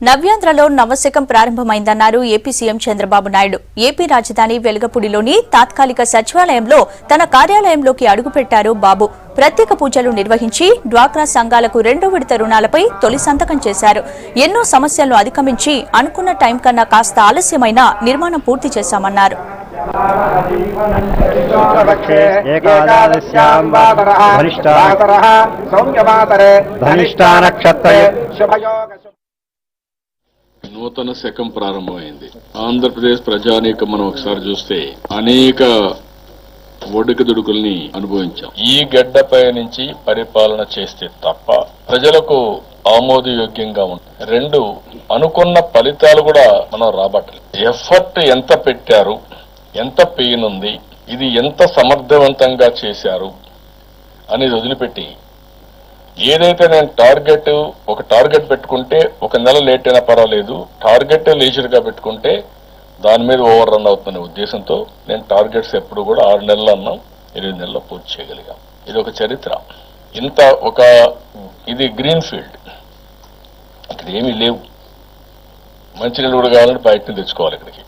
నవ్యాంధ్రలో నవశకం ప్రారంభమైందన్నారు AP CM Chandrababu Naidu. AP రాజధాని వెలగపూడిలోని తాత్కాలిక సచివాలయంలో తన కార్యాలయంలోకి అడుగుపెట్టారు బాబు. ప్రత్యేక పూజలు నిర్వహించి డ్వాక్రా సంఘాలకు 2వ విడత రుణాలపై తొలి సంతకం చేశారు. ఎన్నో సమస్యలను అధిగమించి అనుకున్న టైం కన్నా కాస్త ఆలస్యమైన నిర్మాణం పూర్తి చేశామన్నారు. నూతన శకం ప్రారంభమైంది. ఆంధ్రప్రదేశ్ ప్రజానీకం మనం ఒకసారి చూస్తే అనేక ఒడుకుదుడుకుల్ని అనుభవించాం. ఈ గడ్డపై నుంచి పరిపాలన చేస్తే తప్ప ప్రజలకు ఆమోదయోగ్యంగా ఉంటుంది. 2, అనుకున్న ఫలితాలు కూడా మనం రాబట్టలేదు. ఎఫర్ట్ ఎంత పెట్టారు, ఎంత పెయిన్ ఉంది, ఇది ఎంత సమర్థవంతంగా చేశారు అనేది వదిలిపెట్టి ఏదైతే నేను ఒక టార్గెట్ పెట్టుకుంటే 1 నెల లేట్ అయినా పర్వాలేదు, టార్గెట్ లీజర్గా పెట్టుకుంటే దాని మీద ఓవర్ రన్ అవుతున్న ఉద్దేశంతో నేను టార్గెట్స్ ఎప్పుడు కూడా 6 నెలలు అన్నాం, 8 నెలల్లో పూర్తి చేయగలిగాం. ఇది ఒక చరిత్ర. ఇది గ్రీన్ ఫీల్డ్, ఇక్కడ ఏమీ లేవు. మంచినీళ్ళు కూడా కావాలంటే బయట నుంచి తెచ్చుకోవాలి ఇక్కడికి,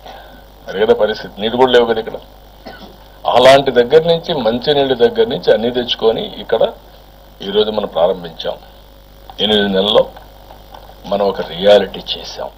అది కదా పరిస్థితి. నీళ్ళు కూడా లేవు కదా ఇక్కడ. అలాంటి దగ్గర నుంచి మంచినీళ్ళ దగ్గర నుంచి అన్ని తెచ్చుకొని ఇక్కడ ఈరోజు మనం ప్రారంభించాం. 8 నెలల్లో మనం ఒక రియాలిటీ చేశాం.